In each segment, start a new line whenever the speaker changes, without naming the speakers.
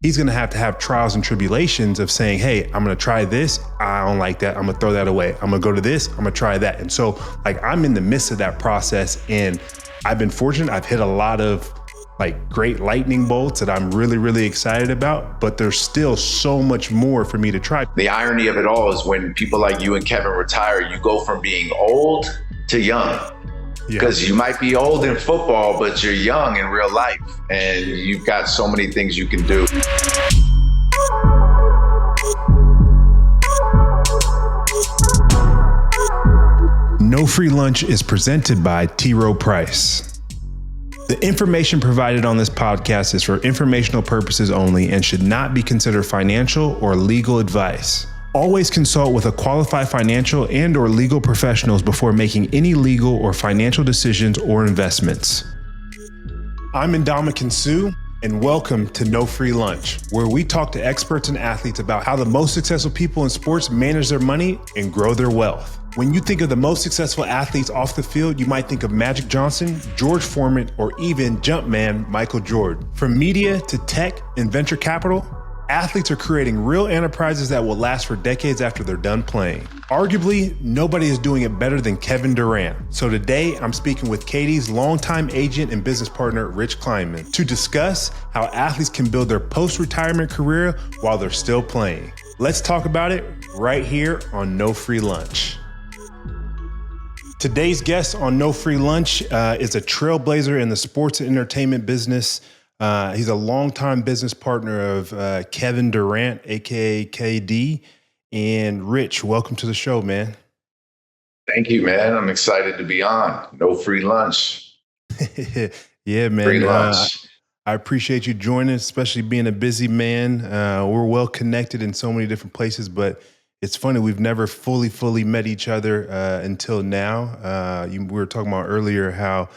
he's going to have trials and tribulations of saying, hey, I'm going to try this. I don't like that. I'm going to throw that away. I'm going to go to this. I'm going to try that. And so like, I'm in the midst of that process, and I've been fortunate. I've hit a lot of like great lightning bolts that I'm really, really excited about, but there's still so much more for me to try.
The irony of it all is when people like you and Kevin retire, you go from being old to young. Because you might be old in football, but you're young in real life, and you've got so many things you can do.
No Free Lunch is presented by T. Rowe Price. The information provided on this podcast is for informational purposes only and should not be considered financial or legal advice. Always consult with a qualified financial and or legal professionals before making any legal or financial decisions or investments. I'm Ndamukong Suh, and welcome to No Free Lunch, where we talk to experts and athletes about how the most successful people in sports manage their money and grow their wealth. When you think of the most successful athletes off the field, you might think of Magic Johnson, George Foreman, or even Jumpman Michael Jordan. From media to tech and venture capital, athletes are creating real enterprises that will last for decades after they're done playing. Arguably, nobody is doing it better than Kevin Durant. So today, I'm speaking with KD's longtime agent and business partner, Rich Kleiman, to discuss how athletes can build their post-retirement career while they're still playing. Let's talk about it right here on No Free Lunch. Today's guest on No Free Lunch is a trailblazer in the sports and entertainment business. He's a longtime business partner of Kevin Durant, aka KD. And Rich, welcome to the show, man.
Thank you, man. I'm excited to be on. No Free Lunch.
Yeah, man.
Free lunch.
I appreciate you joining, especially being a busy man. We're well connected in so many different places, but it's funny, we've never fully met each other until now. We were talking about earlier how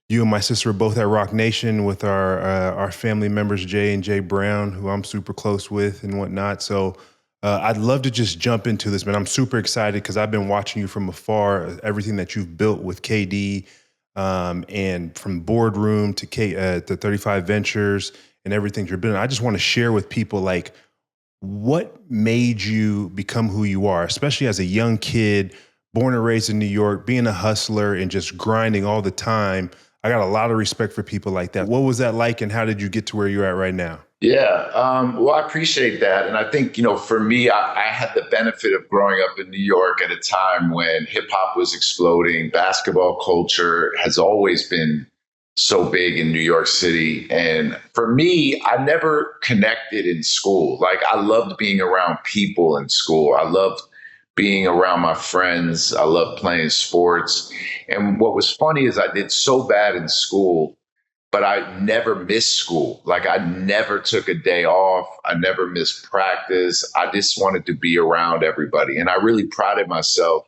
you and my sister were both at Rock Nation with our family members, Jay and Jay Brown, who I'm super close with and whatnot. So I'd love to just jump into this, man. I'm super excited because I've been watching you from afar, everything that you've built with KD, and from Boardroom to 35 Ventures and everything you're building. I just want to share with people, like, what made you become who you are, especially as a young kid, born and raised in New York, being a hustler and just grinding all the time. I got a lot of respect for people like that. What was that like, and how did you get to where you're at right now?
Yeah, well, I appreciate that. And I think, for me, I had the benefit of growing up in New York at a time when hip hop was exploding. Basketball culture has always been so big in New York City. And for me, I never connected in school. Like, I loved being around people in school. I loved being around my friends. I loved playing sports. And what was funny is I did so bad in school, but I never missed school. Like, I never took a day off. I never missed practice. I just wanted to be around everybody. And I really prided myself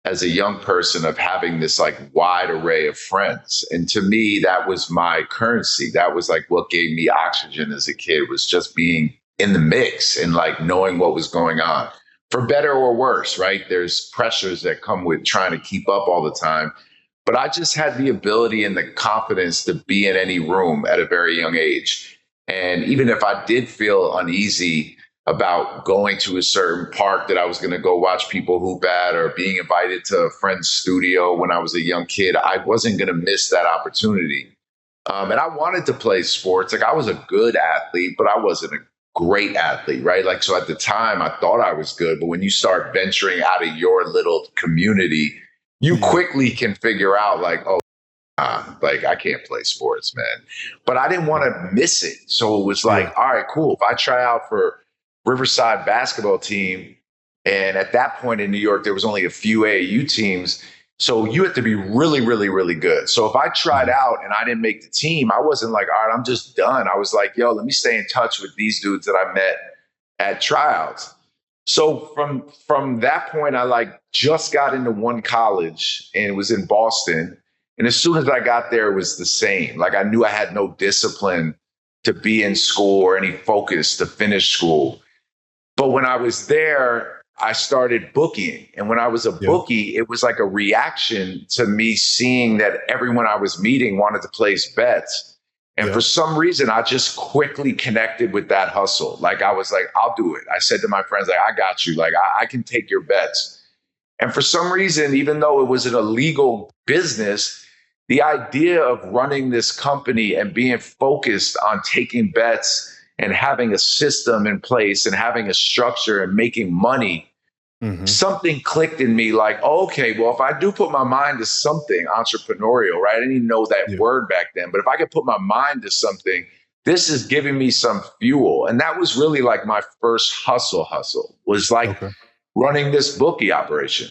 as a young person of having this like wide array of friends. And to me, that was my currency. That was like what gave me oxygen as a kid, was just being in the mix and like knowing what was going on, for better or worse, right? There's pressures that come with trying to keep up all the time. But I just had the ability and the confidence to be in any room at a very young age. And even if I did feel uneasy about going to a certain park that I was going to go watch people hoop at, or being invited to a friend's studio when I was a young kid, I wasn't going to miss that opportunity. And I wanted to play sports. Like, I was a good athlete, but I wasn't a great athlete, right? Like, so at the time I thought I was good, but when you start venturing out of your little community, you quickly can figure out like, oh, like, I can't play sports, man. But I didn't want to miss it. So it was like, all right, cool. If I try out for Riverside basketball team, and at that point in New York, there was only a few AAU teams. So you had to be really, really, really good. So if I tried out and I didn't make the team, I wasn't like, all right, I'm just done. I was like, yo, let me stay in touch with these dudes that I met at tryouts. So from that point, I like just got into one college, and it was in Boston. And as soon as I got there, it was the same. Like, I knew I had no discipline to be in school or any focus to finish school. But when I was there, I started bookieing. And when I was a bookie, it was like a reaction to me seeing that everyone I was meeting wanted to place bets. And for some reason, I just quickly connected with that hustle. Like I was like, I'll do it. I said to my friends, like, I got you. Like I can take your bets. And for some reason, even though it was an illegal business, the idea of running this company and being focused on taking bets and having a system in place and having a structure and making money, something clicked in me like, oh, okay, well, if I do put my mind to something entrepreneurial, right? I didn't even know that word back then, but if I could put my mind to something, this is giving me some fuel. And that was really like my first hustle was like running this bookie operation.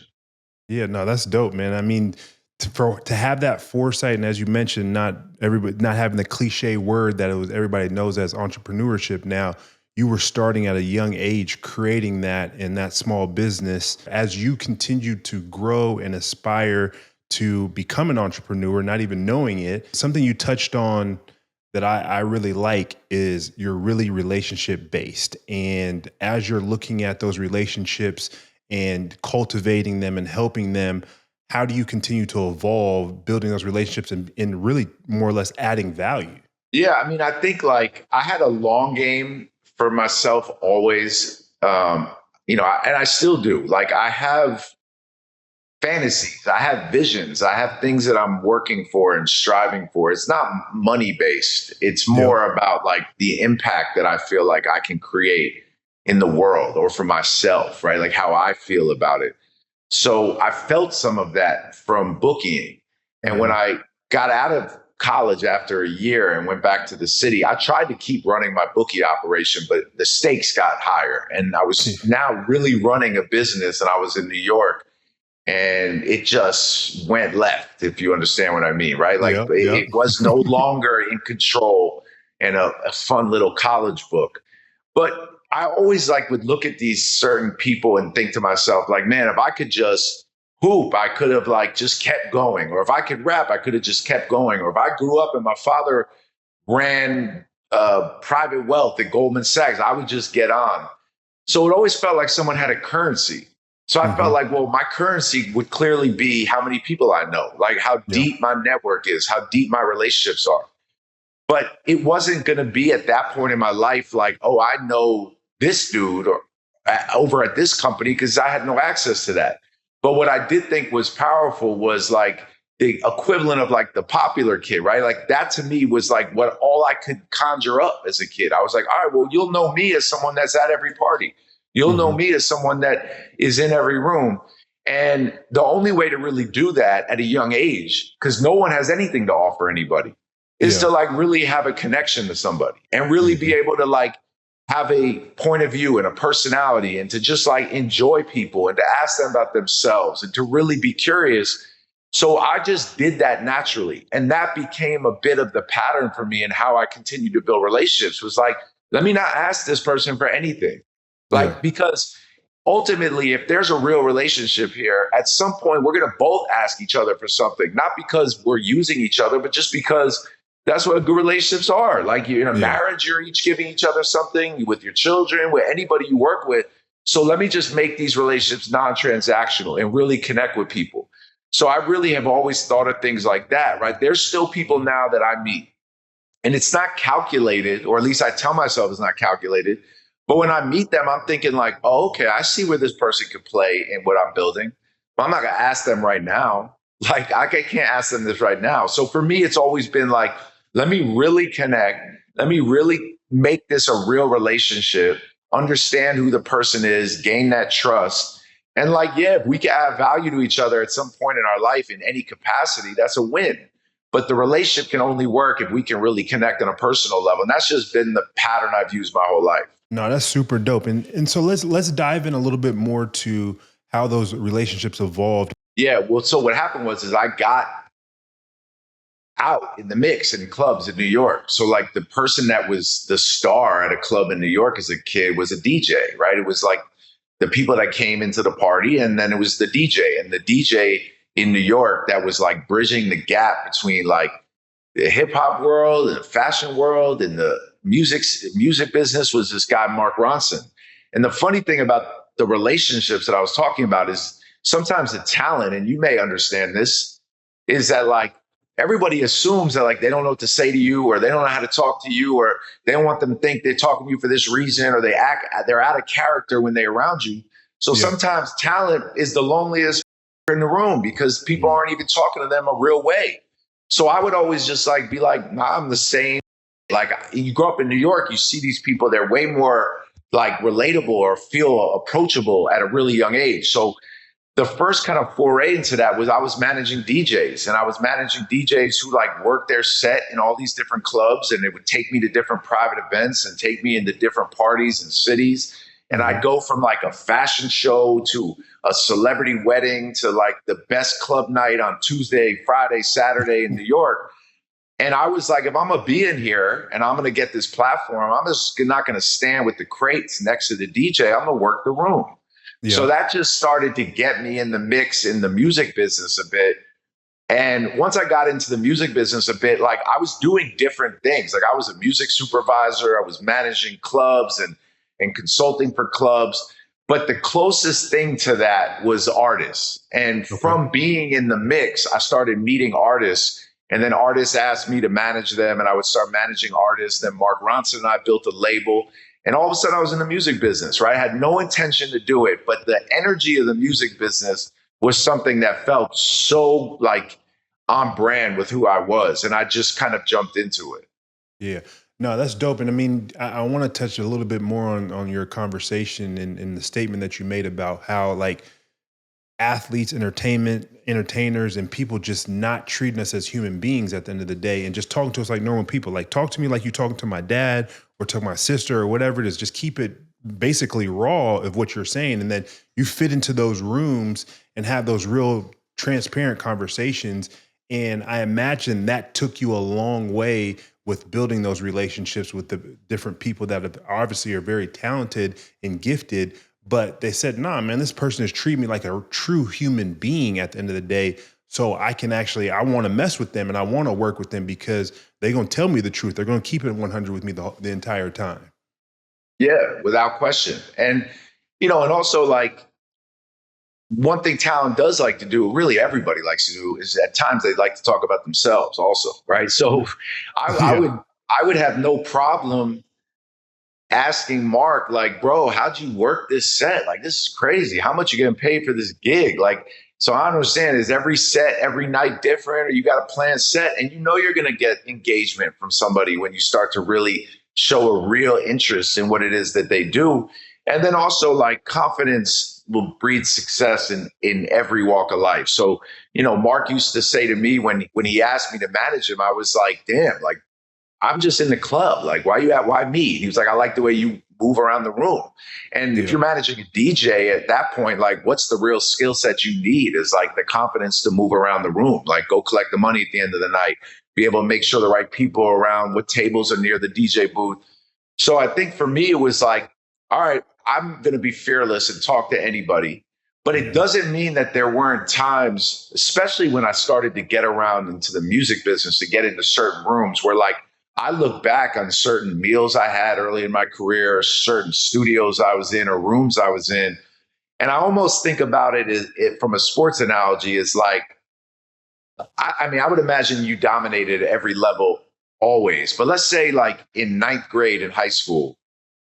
Yeah, no, that's dope, man. I mean, to have that foresight, and as you mentioned, not having the cliche word that everybody knows as entrepreneurship. Now, you were starting at a young age, creating that in that small business. As you continue to grow and aspire to become an entrepreneur, not even knowing it, something you touched on that I really like is you're really relationship based. And as you're looking at those relationships and cultivating them and helping them, how do you continue to evolve, building those relationships and really more or less adding value?
Yeah, I mean, I think like I had a long game for myself always, and I still do. Like I have fantasies, I have visions, I have things that I'm working for and striving for. It's not money based. It's more about like the impact that I feel like I can create in the world or for myself, right? Like how I feel about it. So I felt some of that from bookieing. And when I got out of college after a year and went back to the city, I tried to keep running my bookie operation, but the stakes got higher. And I was now really running a business, and I was in New York, and it just went left, if you understand what I mean, right? Like it was no longer in control and a fun little college book. But I always like would look at these certain people and think to myself, like, man, if I could just hoop, I could have like just kept going. Or if I could rap, I could have just kept going. Or if I grew up and my father ran private wealth at Goldman Sachs, I would just get on. So it always felt like someone had a currency. So I felt like, well, my currency would clearly be how many people I know, like how deep my network is, how deep my relationships are. But it wasn't going to be at that point in my life like, oh, I know this dude or over at this company, because I had no access to that. But what I did think was powerful was like the equivalent of like the popular kid, right? Like that to me was like what all I could conjure up as a kid. I was like, all right, well, you'll know me as someone that's at every party. You'll know me as someone that is in every room. And the only way to really do that at a young age, because no one has anything to offer anybody, is to like really have a connection to somebody and really be able to like have a point of view and a personality and to just like enjoy people and to ask them about themselves and to really be curious. So I just did that naturally. And that became a bit of the pattern for me and how I continued to build relationships was like, let me not ask this person for anything. Like, because ultimately, if there's a real relationship here, at some point, we're going to both ask each other for something, not because we're using each other, but just because that's what good relationships are. Like, you're in a marriage, you're each giving each other something with your children, with anybody you work with. So let me just make these relationships non-transactional and really connect with people. So I really have always thought of things like that, right? There's still people now that I meet, and it's not calculated, or at least I tell myself it's not calculated. But when I meet them, I'm thinking like, oh, okay, I see where this person could play in what I'm building. But I'm not going to ask them right now. Like, I can't ask them this right now. So for me, it's always been like, let me really connect. Let me really make this a real relationship, understand who the person is, gain that trust. And like, yeah, if we can add value to each other at some point in our life in any capacity, that's a win. But the relationship can only work if we can really connect on a personal level. And that's just been the pattern I've used my whole life.
No, that's super dope. And so let's dive in a little bit more to how those relationships evolved.
Yeah, well, so what happened was I got out in the mix in clubs in New York. So like the person that was the star at a club in New York as a kid was a DJ, right? It was like the people that came into the party, and then it was the DJ. And the DJ in New York that was like bridging the gap between like the hip hop world and the fashion world and the music business was this guy, Mark Ronson. And the funny thing about the relationships that I was talking about is sometimes the talent, and you may understand this, is that like everybody assumes that like they don't know what to say to you, or they don't know how to talk to you, or they don't want them to think they're talking to you for this reason, or they're out of character when they're around you. So sometimes talent is the loneliest in the room because people aren't even talking to them a real way. So I would always just like be like, nah, I'm the same. Like you grow up in New York, you see these people, they're way more like relatable or feel approachable at a really young age. So the first kind of foray into that was I was managing DJs, and I was managing DJs who like worked their set in all these different clubs, and they would take me to different private events and take me into different parties and cities. And I'd go from like a fashion show to a celebrity wedding to like the best club night on Tuesday, Friday, Saturday in New York. And I was like, if I'm going to be in here and I'm going to get this platform, I'm just not going to stand with the crates next to the DJ. I'm going to work the room. Yeah. So that just started to get me in the mix in the music business a bit. And once I got into the music business a bit, like I was doing different things. Like I was a music supervisor. I was managing clubs and consulting for clubs. But the closest thing to that was artists. And from being in the mix, I started meeting artists. And then artists asked me to manage them, and I would start managing artists. Then Mark Ronson and I built a label. And all of a sudden I was in the music business, right? I had no intention to do it, but the energy of the music business was something that felt so like on brand with who I was. And I just kind of jumped into it.
Yeah. No, that's dope. And I mean, I want to touch a little bit more on your conversation and the statement that you made about how like athletes, entertainers, and people just not treating us as human beings at the end of the day and just talking to us like normal people. Like talk to me like you talking to my dad or to my sister or whatever it is. Just keep it basically raw of what you're saying. And then you fit into those rooms and have those real transparent conversations. And I imagine that took you a long way with building those relationships with the different people that obviously are very talented and gifted. But they said, nah, man, this person is treating me like a true human being at the end of the day. So I want to mess with them and I want to work with them because they're going to tell me the truth. They're going to keep it 100 with me the entire time.
Yeah, without question. And, and also like one thing talent does like to do, really everybody likes to do, is at times they like to talk about themselves also, right? So I would have no problem asking Mark, like, bro, how'd you work this set? Like, this is crazy. How much you getting paid for this gig? Like, so I understand, is every set, every night different, or you got a planned set? And you're going to get engagement from somebody when you start to really show a real interest in what it is that they do. And then also like confidence will breed success in every walk of life. So, Mark used to say to me when he asked me to manage him, I was like, damn, like, I'm just in the club. Like, why me? He was like, I like the way you move around the room. And if you're managing a DJ at that point, like what's the real skill set you need is like the confidence to move around the room, like go collect the money at the end of the night, be able to make sure the right people are around, what tables are near the DJ booth. So I think for me, it was like, all right, I'm going to be fearless and talk to anybody. But it doesn't mean that there weren't times, especially when I started to get around into the music business, to get into certain rooms where like, I look back on certain meals I had early in my career, certain studios I was in or rooms I was in. And I almost think about it from a sports analogy is like, I would imagine you dominated at every level always. But let's say like in ninth grade in high school,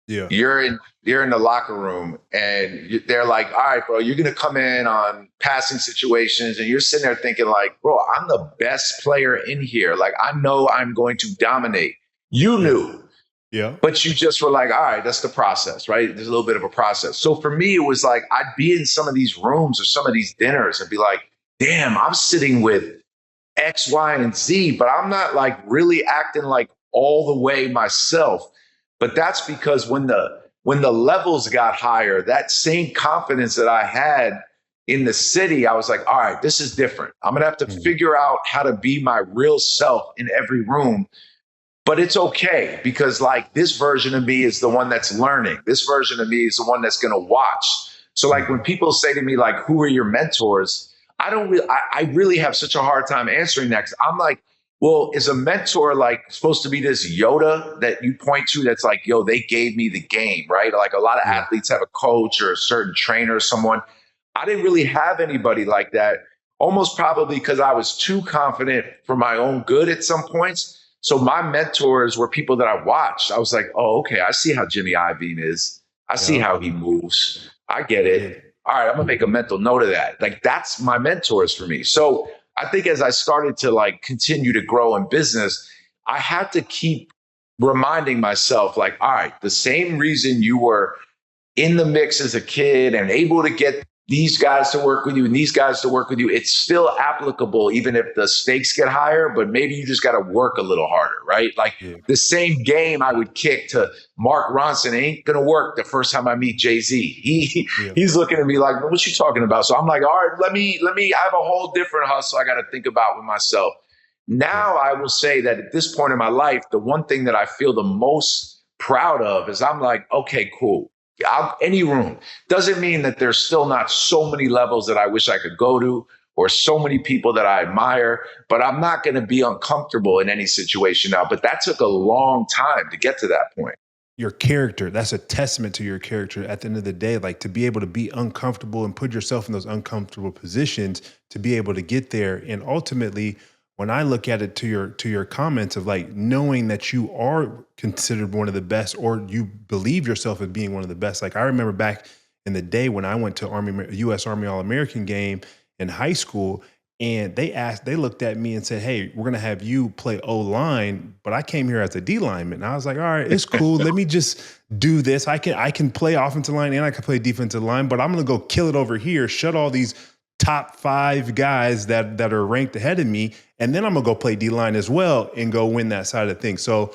you're in the locker room and they're like, all right, bro, you're going to come in on passing situations. And you're sitting there thinking like, bro, I'm the best player in here. Like, I know I'm going to dominate. You knew. Yeah. But you just were like, all right, that's the process, right? There's a little bit of a process. So for me, it was like, I'd be in some of these rooms or some of these dinners and be like, damn, I'm sitting with X, Y, and Z, but I'm not like really acting like all the way myself. But that's because when the levels got higher, that same confidence that I had in the city, I was like, all right, this is different. I'm going to have to figure out how to be my real self in every room. But it's okay because like this version of me is the one that's learning. This version of me is the one that's going to watch. So like when people say to me, like, who are your mentors? I really have such a hard time answering that. 'Cause I'm like, well, is a mentor like supposed to be this Yoda that you point to that's like, yo, they gave me the game, right? Like a lot of athletes have a coach or a certain trainer or someone. I didn't really have anybody like that. almost probably because I was too confident for my own good at some points. So my mentors were people that I watched. I was like, oh, okay, I see how Jimmy Iovine is. I see how he moves. I get it. All right, I'm gonna make a mental note of that. Like, that's my mentors for me. So I think as I started to like continue to grow in business, I had to keep reminding myself, like, all right, the same reason you were in the mix as a kid and able to get these guys to work with you and these guys to work with you, it's still applicable, even if the stakes get higher, but maybe you just got to work a little harder, right? Like the same game I would kick to Mark Ronson ain't going to work the first time I meet Jay-Z. He's looking at me like, what you talking about? So I'm like, all right, let me, I have a whole different hustle I got to think about with myself. Now I will say that at this point in my life, the one thing that I feel the most proud of is I'm like, okay, cool. Any room. Doesn't mean that there's still not so many levels that I wish I could go to or so many people that I admire, but I'm not going to be uncomfortable in any situation now. But that took a long time to get to that point.
Your character, that's a testament to your character at the end of the day, like to be able to be uncomfortable and put yourself in those uncomfortable positions to be able to get there. And ultimately, when I look at it to your comments of like knowing that you are considered one of the best, or you believe yourself as being one of the best. Like I remember back in the day when I went to U.S. Army All-American game in high school, and they looked at me and said, hey, we're going to have you play O-line, but I came here as a D lineman. And I was like, all right, it's cool. Let me just do this. I can play offensive line and I can play defensive line, but I'm going to go kill it over here, shut all these top 5 guys that are ranked ahead of me. And then I'm gonna go play D-line as well and go win that side of things. So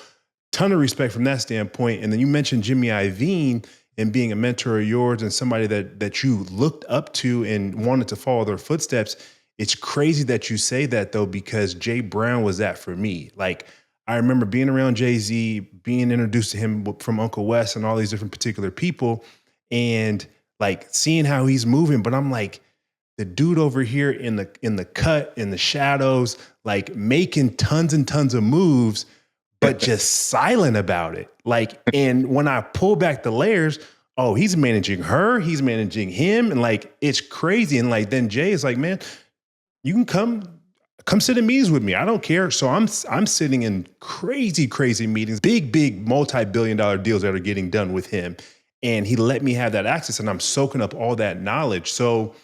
ton of respect from that standpoint. And then you mentioned Jimmy Iovine and being a mentor of yours and somebody that you looked up to and wanted to follow their footsteps. It's crazy that you say that though, because Jay Brown was that for me. Like I remember being around Jay-Z, being introduced to him from Uncle Wes and all these different particular people, and like seeing how he's moving. But I'm like, the dude over here in the cut, in the shadows, like making tons and tons of moves, but just silent about it. Like, and when I pull back the layers, oh, he's managing her, he's managing him, and like it's crazy. And like then Jay is like, man, you can come sit in meetings with me. I don't care. So I'm sitting in crazy meetings, big multi-billion-dollar deals that are getting done with him. And he let me have that access, and I'm soaking up all that knowledge. So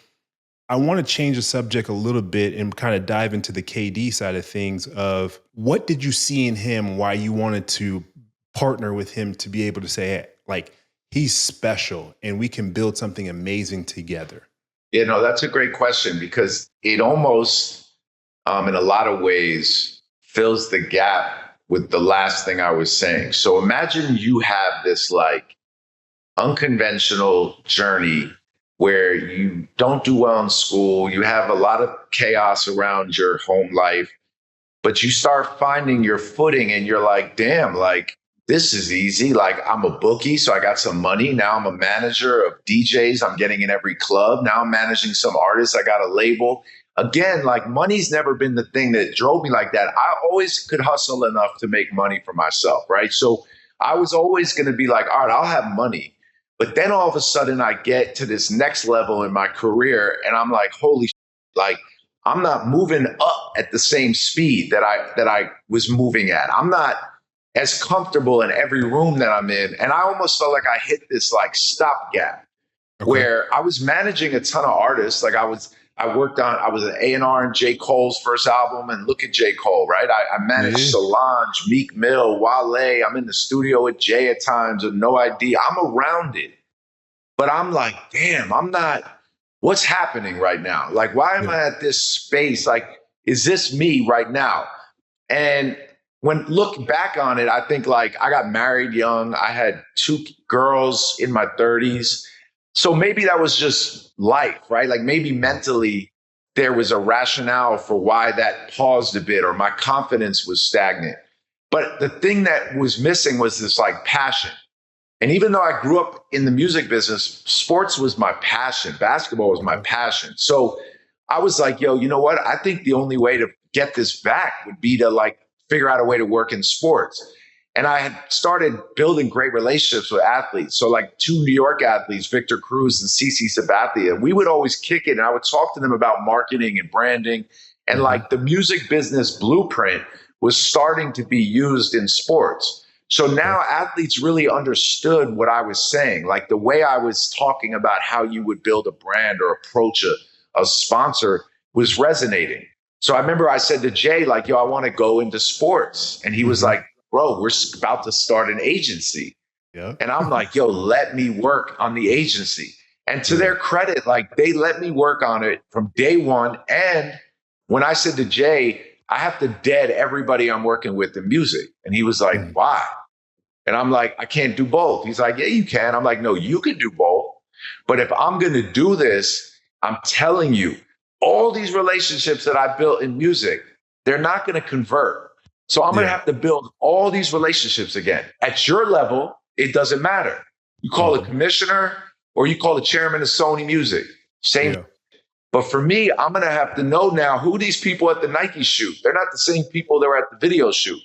I want to change the subject a little bit and kind of dive into the KD side of things of what did you see in him, why you wanted to partner with him to be able to say, hey, like, he's special and we can build something amazing together?
You know, that's a great question because it almost, in a lot of ways, fills the gap with the last thing I was saying. So imagine you have this like unconventional journey where you don't do well in school, you have a lot of chaos around your home life, but you start finding your footing and you're like, damn, like this is easy. Like I'm a bookie, so I got some money. Now I'm a manager of DJs. I'm getting in every club. Now I'm managing some artists. I got a label. Again, like money's never been the thing that drove me like that. I always could hustle enough to make money for myself, right? So I was always going to be like, all right, I'll have money. But then all of a sudden I get to this next level in my career and I'm like, holy shit, like I'm not moving up at the same speed that I was moving at. I'm not as comfortable in every room that I'm in. And I almost felt like I hit this like stopgap where I was managing a ton of artists. Like I was an A&R in J. Cole's first album, and look at J. Cole, right? I managed Solange, Meek Mill, Wale. I'm in the studio with Jay at times with No ID. I'm around it. But I'm like, damn, what's happening right now? Like, why am I at this space? Like, is this me right now? And when look back on it, I think like I got married young. I had 2 girls in my 30s. So maybe that was just life, right? Like maybe mentally there was a rationale for why that paused a bit or my confidence was stagnant. But the thing that was missing was this like passion. And even though I grew up in the music business, sports was my passion. Basketball was my passion. So I was like, yo, you know what? I think the only way to get this back would be to like figure out a way to work in sports. And I had started building great relationships with athletes. So like 2 New York athletes, Victor Cruz and CC Sabathia, we would always kick it. And I would talk to them about marketing and branding. And like the music business blueprint was starting to be used in sports. So now athletes really understood what I was saying. Like the way I was talking about how you would build a brand or approach a sponsor was resonating. So I remember I said to Jay, like, yo, I want to go into sports. And he was like, bro, we're about to start an agency. And I'm like, yo, let me work on the agency. And to their credit, like they let me work on it from day one. And when I said to Jay, I have to dead everybody I'm working with in music. And he was like, why? And I'm like, I can't do both. He's like, yeah, you can. I'm like, no, you can do both. But if I'm going to do this, I'm telling you, all these relationships that I built in music, they're not going to convert. So I'm going to have to build all these relationships again. At your level, it doesn't matter. You call a commissioner or you call the chairman of Sony Music. Same. But for me, I'm going to have to know now who these people at the Nike shoot. They're not the same people that were at the video shoot.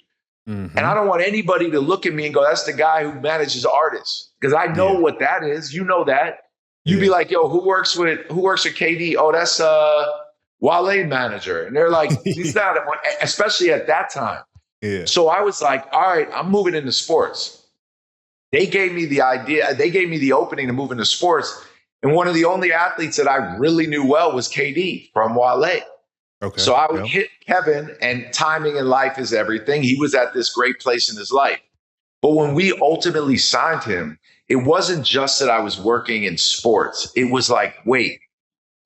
And I don't want anybody to look at me and go, that's the guy who manages artists. Because I know what that is. You know that. You'd be like, yo, who works with KD? Oh, that's Wale manager. And they're like, he's not, especially at that time. So I was like, all right, I'm moving into sports. They gave me the idea. They gave me the opening to move into sports. And one of the only athletes that I really knew well was KD from Wale. So I would hit Kevin, and timing in life is everything. He was at this great place in his life. But when we ultimately signed him, it wasn't just that I was working in sports. It was like, wait,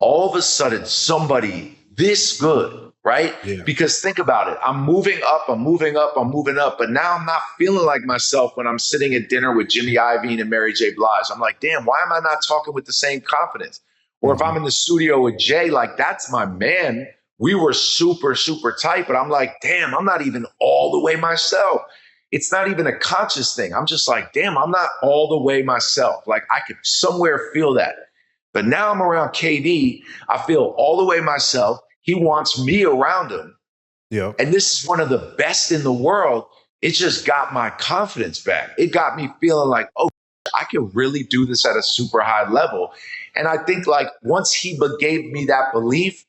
all of a sudden somebody this good, right? Because think about it. I'm moving up. But now I'm not feeling like myself when I'm sitting at dinner with Jimmy Iovine and Mary J. Blige. I'm like, damn, why am I not talking with the same confidence? Or if I'm in the studio with Jay, like that's my man. We were super, super tight, but I'm like, damn, I'm not even all the way myself. It's not even a conscious thing. I'm just like, damn, I'm not all the way myself. Like I could somewhere feel that. But now I'm around KD. I feel all the way myself. He wants me around him. And this is one of the best in the world. It just got my confidence back. It got me feeling like, oh, I can really do this at a super high level. And I think like once he gave me that belief,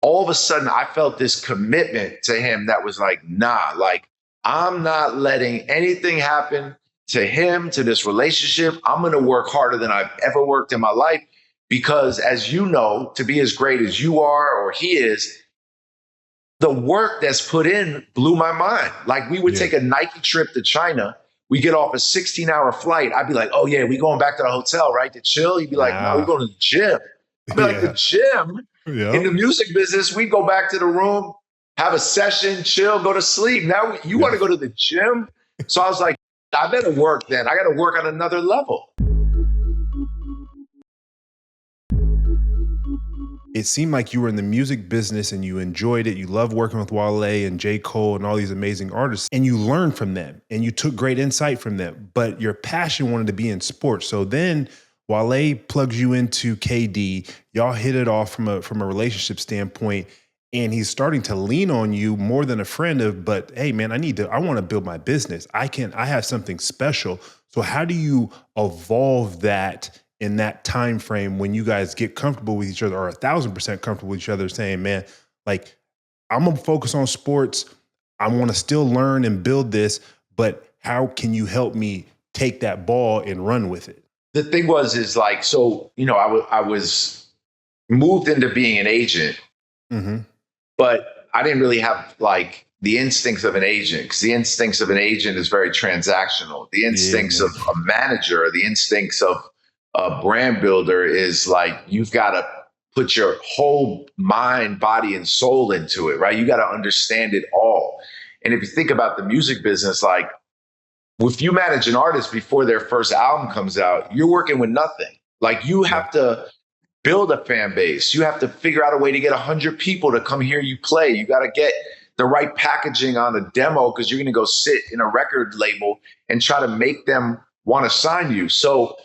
all of a sudden I felt this commitment to him that was like, nah, like I'm not letting anything happen to him, to this relationship. I'm going to work harder than I've ever worked in my life because as you know, to be as great as you are or he is, the work that's put in blew my mind. Like we would take a Nike trip to China. We get off a 16-hour flight. I'd be like, oh yeah, we going back to the hotel, right? To chill. He'd be like, no, we're going to the gym. I'd be like, the gym? In the music business, we go back to the room, have a session, chill, go to sleep. Now you want to go to the gym? So I was like, I better work then. I got to work on another level.
It seemed like you were in the music business and you enjoyed it. You loved working with Wale and J. Cole and all these amazing artists. And you learned from them and you took great insight from them. But your passion wanted to be in sports. So then Wale plugs you into KD. Y'all hit it off from a relationship standpoint. And he's starting to lean on you more than a friend of, but hey man, I want to build my business. I have something special. So how do you evolve that in that time frame when you guys get comfortable with each other or 1,000% comfortable with each other saying, man, like I'm going to focus on sports. I want to still learn and build this, but how can you help me take that ball and run with it?
The thing is like, so, you know, I was moved into being an agent, but I didn't really have like the instincts of an agent because the instincts of an agent is very transactional. The instincts of a manager, the instincts of a brand builder is like, you've got to put your whole mind, body, and soul into it, right? You got to understand it all. And if you think about the music business, like if you manage an artist before their first album comes out, you're working with nothing. Like you have to build a fan base. You have to figure out a way to get 100 people to come hear you play. You got to get the right packaging on a demo because you're going to go sit in a record label and try to make them want to sign you. So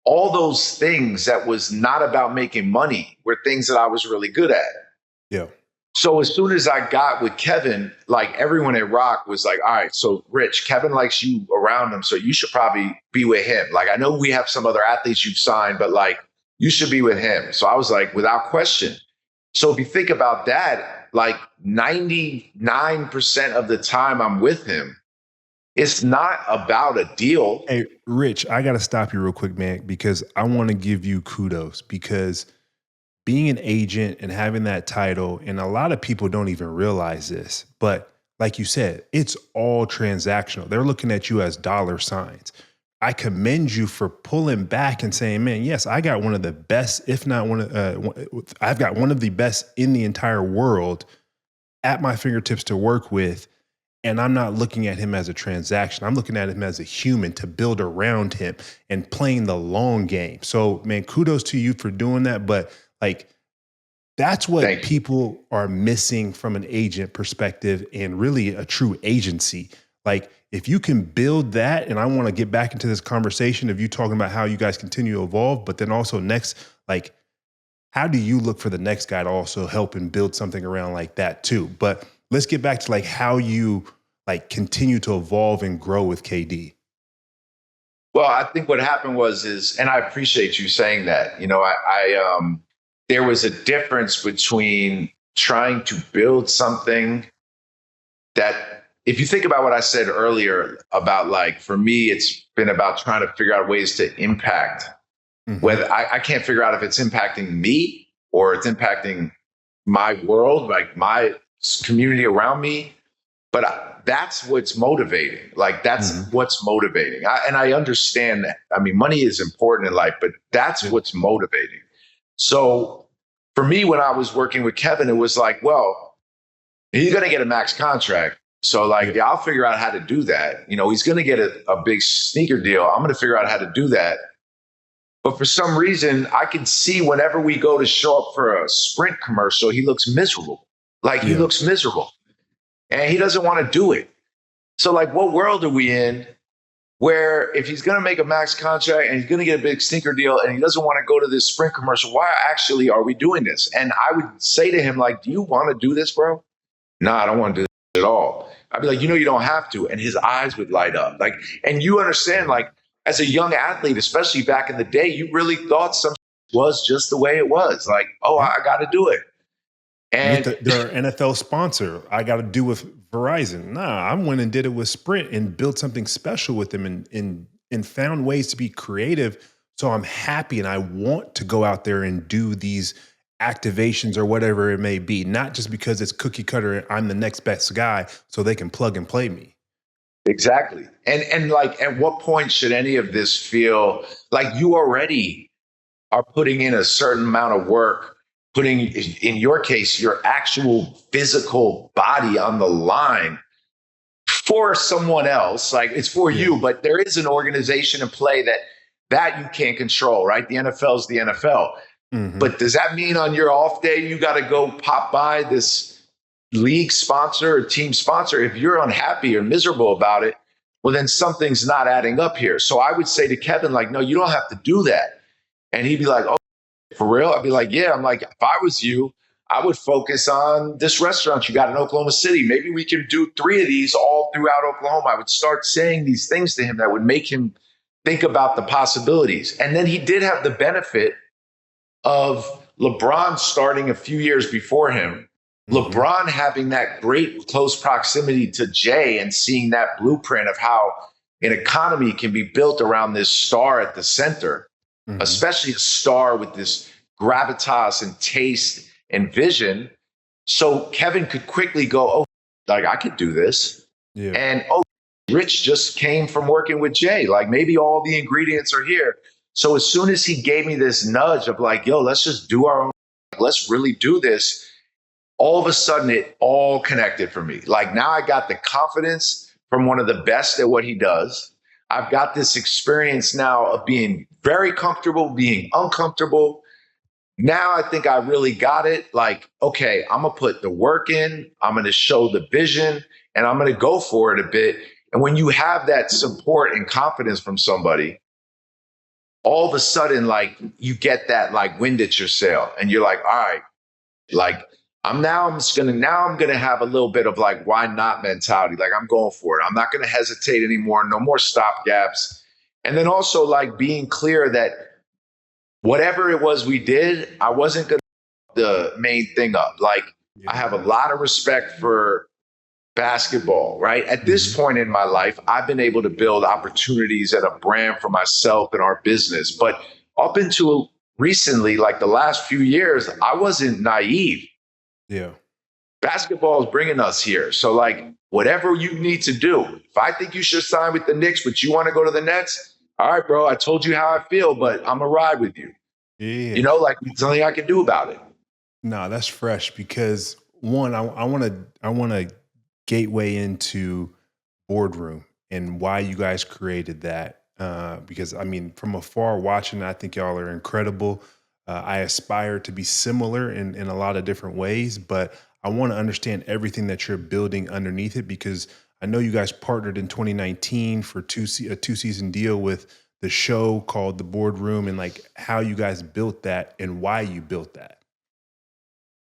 all those things that was not about making money were things that I was really good at. So as soon as I got with Kevin, like everyone at Rock was like, all right, so Rich, Kevin likes you around him, so you should probably be with him. Like, I know we have some other athletes you've signed, but like, you should be with him. So I was like, without question. So if you think about that, like 99% of the time I'm with him, it's not about a deal.
Hey, Rich, I got to stop you real quick, man, because I want to give you kudos because being an agent and having that title, and a lot of people don't even realize this, but like you said, it's all transactional. They're looking at you as dollar signs. I commend you for pulling back and saying, man, yes, I got one of the best, if not one of, I've got one of the best in the entire world at my fingertips to work with. And I'm not looking at him as a transaction. I'm looking at him as a human to build around him and playing the long game. So, man, kudos to you for doing that. But like, that's what people are missing from an agent perspective and really a true agency. Like, if you can build that, and I want to get back into this conversation of you talking about how you guys continue to evolve, but then also next, like, how do you look for the next guy to also help and build something around like that too? But let's get back to like how you like continue to evolve and grow with KD.
Well, I think what happened and I appreciate you saying that. You know, there was a difference between trying to build something that, if you think about what I said earlier about, like, for me, it's been about trying to figure out ways to impact. Whether I can't figure out if it's impacting me or it's impacting my world, like my community around me. But that's what's motivating. Like, that's what's motivating. And I understand that. I mean, money is important in life, but that's what's motivating. So for me, when I was working with Kevin, it was like, well, he's going to get a max contract. So like, I'll figure out how to do that. You know, he's going to get a big sneaker deal. I'm going to figure out how to do that. But for some reason, I can see whenever we go to show up for a Sprint commercial, he looks miserable. Like, he looks miserable. And he doesn't want to do it. So like, what world are we in where if he's going to make a max contract and he's going to get a big sneaker deal and he doesn't want to go to this Sprint commercial, why actually are we doing this? And I would say to him, like, do you want to do this, bro? No, I don't want to do this at all. I'd be like, you don't have to. And his eyes would light up. Like, and you understand, like, as a young athlete, especially back in the day, you really thought something was just the way it was. Like, oh, I got to do it. And
their NFL sponsor, I got to do with Verizon. Nah, I went and did it with Sprint and built something special with them and found ways to be creative. So I'm happy and I want to go out there and do these activations or whatever it may be, not just because it's cookie cutter and I'm the next best guy so they can plug and play me.
Exactly. And like, at what point should any of this feel like you already are putting in a certain amount of work, putting, in your case, your actual physical body on the line for someone else? Like, it's for you, but there is an organization in play that you can't control, right? The NFL is the NFL. But does that mean on your off day, you got to go pop by this league sponsor or team sponsor? If you're unhappy or miserable about it, well, then something's not adding up here. So I would say to Kevin, like, no, you don't have to do that. And he'd be like, oh, for real? I'd be like, yeah. I'm like, if I was you, I would focus on this restaurant you got in Oklahoma City. Maybe we can do 3 of these all throughout Oklahoma. I would start saying these things to him that would make him think about the possibilities. And then he did have the benefit of LeBron starting a few years before him. LeBron having that great close proximity to Jay and seeing that blueprint of how an economy can be built around this star at the center, especially a star with this gravitas and taste and vision. So Kevin could quickly go, oh, like, I could do this. And, oh, Rich just came from working with Jay. Like, maybe all the ingredients are here. So as soon as he gave me this nudge of like, yo, let's just do our own, let's really do this, all of a sudden it all connected for me. Like, now I got the confidence from one of the best at what he does. I've got this experience now of being very comfortable, being uncomfortable. Now I think I really got it. Like, okay, I'm going to put the work in, I'm going to show the vision, and I'm going to go for it a bit. And when you have that support and confidence from somebody, all of a sudden, like, you get that like wind at your sail and you're like, all right, like, I'm gonna have a little bit of like why not mentality. Like I'm going for it. I'm not gonna hesitate anymore. No more stopgaps. And then also like being clear that whatever it was we did, I wasn't gonna the main thing up. Like
Yeah.
I have a lot of respect for basketball, right? At this point in my life, I've been able to build opportunities and a brand for myself and our business. But up until recently, like the last few years, I wasn't naive.
Yeah.
Basketball is bringing us here. So, like, whatever you need to do, if I think you should sign with the Knicks, but you want to go to the Nets, all right, bro, I told you how I feel, but I'm going to ride with you.
Yeah.
Like, there's nothing I can do about it.
No, that's fresh because one, I want to gateway into Boardroom and why you guys created that. Because I mean, from afar watching, I think y'all are incredible. I aspire to be similar in a lot of different ways, but I want to understand everything that you're building underneath it because I know you guys partnered in 2019 for a 2-season deal with the show called The Boardroom and like how you guys built that and why you built that.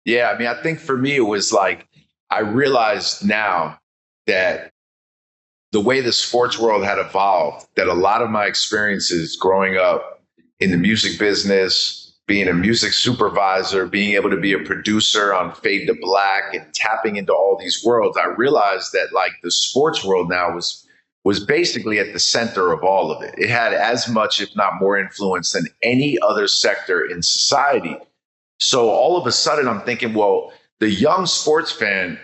Yeah, I mean, I think for me, it was like, I realized now that the way the sports world had evolved, that a lot of my experiences growing up in the music business, being a music supervisor, being able to be a producer on Fade to Black and tapping into all these worlds, I realized that like the sports world now was basically at the center of all of it. It had as much, if not more influence than any other sector in society. So all of a sudden I'm thinking, well, the young sports fan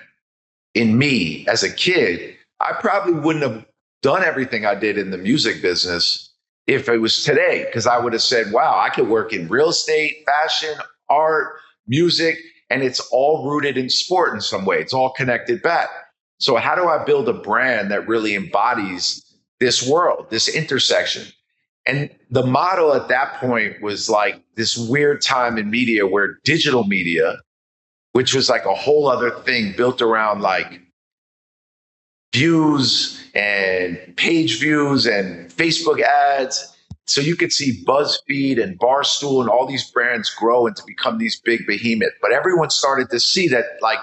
in me as a kid, I probably wouldn't have done everything I did in the music business if it was today, because I would have said, wow, I could work in real estate, fashion, art, music, and it's all rooted in sport in some way. It's all connected back. So how do I build a brand that really embodies this world, this intersection? And the model at that point was like this weird time in media where digital media, which was like a whole other thing built around like views and page views and Facebook ads. So you could see BuzzFeed and Barstool and all these brands grow and to become these big behemoths. But everyone started to see that like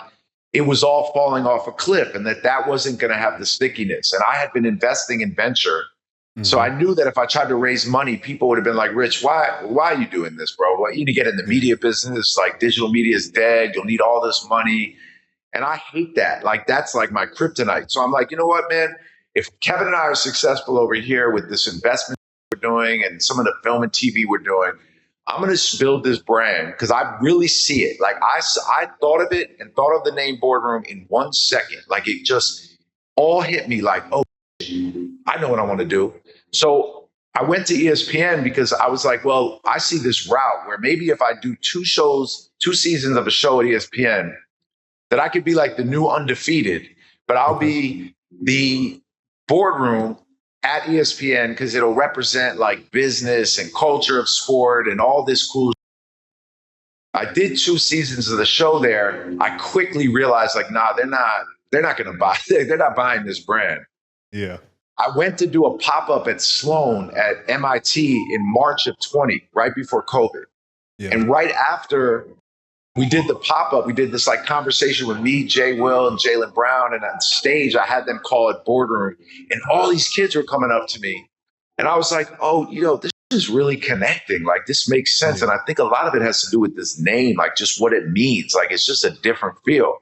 it was all falling off a cliff and that wasn't going to have the stickiness. And I had been investing in venture. So I knew that if I tried to raise money, people would have been like, Rich, why are you doing this, bro? Well, you need to get in the media business. Like digital media is dead. You'll need all this money. And I hate that. Like, that's like my kryptonite. So I'm like, you know what, man? If Kevin and I are successful over here with this investment we're doing and some of the film and TV we're doing, I'm going to build this brand because I really see it. Like I thought of it and thought of the name Boardroom in 1 second. Like it just all hit me like, oh, I know what I want to do. So I went to ESPN because I was like, well, I see this route where maybe if I do 2 seasons of a show at ESPN, that I could be like the new undefeated, but I'll be the boardroom at ESPN because it'll represent like business and culture of sport and all this cool. I did 2 seasons of the show there. I quickly realized like, nah, they're not going to buy, they're not buying this brand.
Yeah.
I went to do a pop-up at Sloan at MIT in March of 20, right before COVID. Yeah. And right after we did the pop-up, we did this like conversation with me, Jay Will, and Jaylen Brown. And on stage, I had them call it Boardroom. And all these kids were coming up to me. And I was like, oh, this is really connecting. Like, this makes sense. Yeah. And I think a lot of it has to do with this name, like just what it means. Like, it's just a different feel.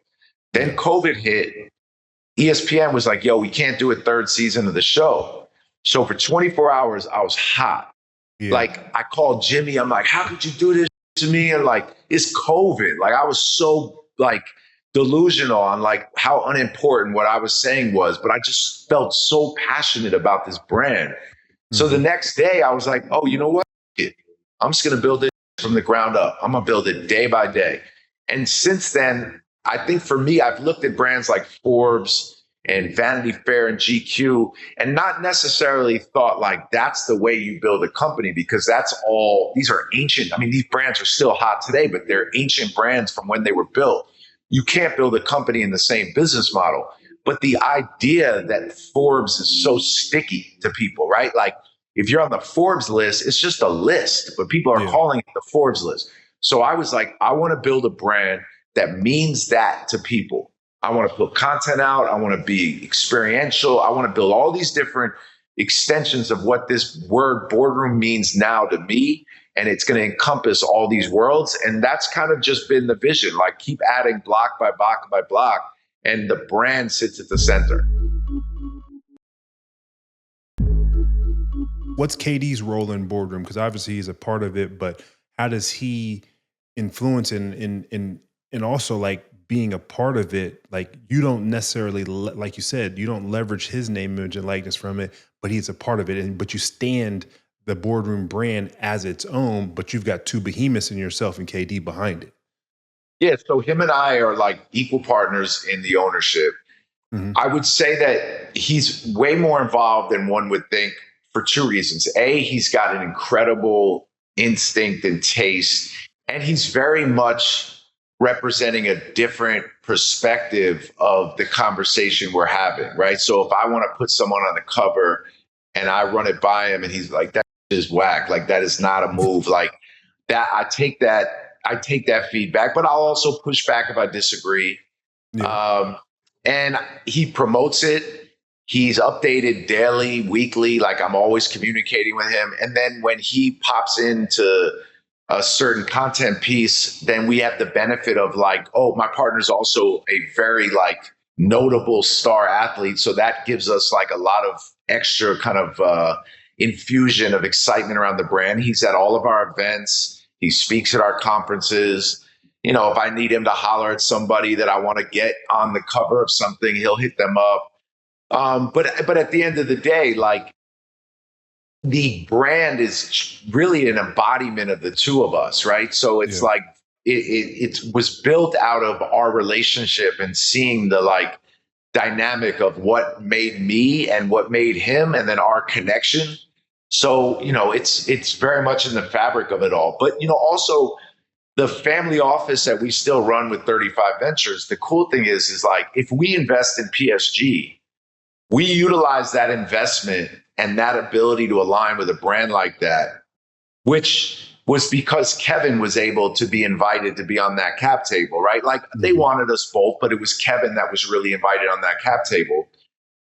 Then COVID hit. ESPN was like, yo, we can't do a 3rd season of the show. So for 24 hours, I was hot. Yeah. Like, I called Jimmy. I'm like, how could you do this to me? And like, it's COVID. Like, I was so like delusional on like how unimportant what I was saying was, but I just felt so passionate about this brand. Mm-hmm. So the next day I was like, oh, you know what? I'm just going to build it from the ground up. I'm going to build it day by day. And since then, I think for me, I've looked at brands like Forbes and Vanity Fair and GQ and not necessarily thought like that's the way you build a company because these are ancient. I mean, these brands are still hot today, but they're ancient brands from when they were built. You can't build a company in the same business model. But the idea that Forbes is so sticky to people, right? Like if you're on the Forbes list, it's just a list, but people are calling it the Forbes list. So I was like, I want to build a brand that means that to people. I want to put content out. I want to be experiential. I want to build all these different extensions of what this word boardroom means now to me. And it's going to encompass all these worlds. And that's kind of just been the vision, like keep adding block by block by block. And the brand sits at the center.
What's KD's role in Boardroom? Because obviously he's a part of it, but how does he influence and also like being a part of it? Like you don't necessarily, like you said, you don't leverage his name, image, and likeness from it, but he's a part of it. But you stand the Boardroom brand as its own, but you've got two behemoths in yourself and KD behind it.
Yeah, so him and I are like equal partners in the ownership. Mm-hmm. I would say that he's way more involved than one would think for two reasons. A, he's got an incredible instinct and taste, and he's very much representing a different perspective of the conversation we're having, right? So if I want to put someone on the cover and I run it by him and he's like, that is whack, like that is not a move, like that, I take that feedback, but I'll also push back if I disagree. Yeah. And he promotes it. He's updated daily, weekly, like I'm always communicating with him. And then when he pops into a certain content piece, then we have the benefit of like, oh, my partner's also a very like notable star athlete. So that gives us like a lot of extra kind of infusion of excitement around the brand. He's at all of our events. He speaks at our conferences. You know, if I need him to holler at somebody that I want to get on the cover of something, he'll hit them up. But at the end of the day, like the brand is really an embodiment of the two of us, right? So it's like it was built out of our relationship and seeing the like dynamic of what made me and what made him, and then our connection. So you know, it's very much in the fabric of it all. But you know, also the family office that we still run with 35 Ventures. The cool thing is like if we invest in PSG, we utilize that investment and that ability to align with a brand like that, which was because Kevin was able to be invited to be on that cap table, right? Like they wanted us both, but it was Kevin that was really invited on that cap table.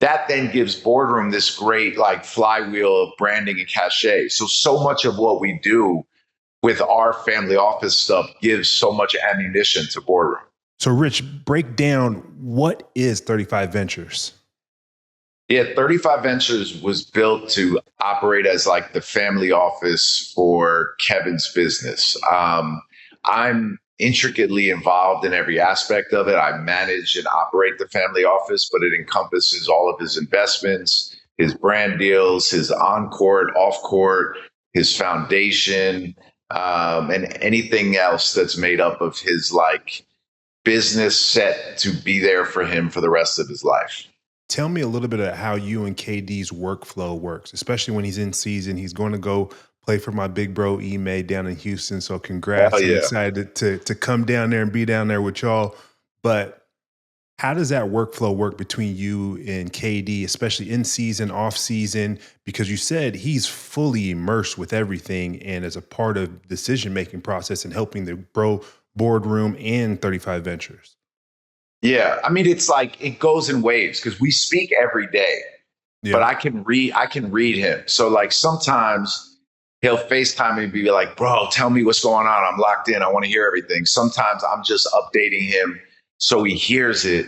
That then gives Boardroom this great like flywheel of branding and cachet. So much of what we do with our family office stuff gives so much ammunition to Boardroom.
So Rich, break down, what is 35 Ventures?
Yeah, 35 Ventures was built to operate as like the family office for Kevin's business. I'm intricately involved in every aspect of it. I manage and operate the family office, but it encompasses all of his investments, his brand deals, his on-court, off-court, his foundation, and anything else that's made up of his like business set to be there for him for the rest of his life.
Tell me a little bit of how you and KD's workflow works, especially when he's in season. He's going to go play for my big bro Ime down in Houston. So congrats. I'm excited to come down there and be down there with y'all. But how does that workflow work between you and KD, especially in season, off season? Because you said he's fully immersed with everything and as a part of decision-making process and helping the Boardroom and 35 Ventures.
Yeah, I mean, it's like it goes in waves because we speak every day, but I can read him. So like sometimes he'll FaceTime me and be like, bro, tell me what's going on. I'm locked in. I want to hear everything. Sometimes I'm just updating him so he hears it,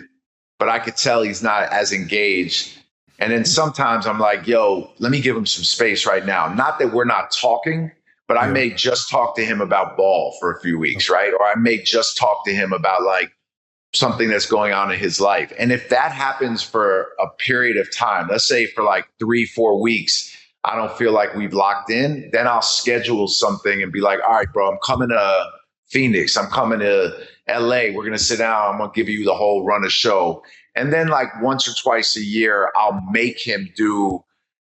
but I could tell he's not as engaged. And then sometimes I'm like, yo, let me give him some space right now. Not that we're not talking, but I may just talk to him about ball for a few weeks, right? Or I may just talk to him about like something that's going on in his life. And if that happens for a period of time, let's say for like 3-4 weeks, I don't feel like we've locked in, then I'll schedule something and be like, all right, bro, I'm coming to Phoenix. I'm coming to LA. We're going to sit down. I'm going to give you the whole run of show. And then like once or twice a year, I'll make him do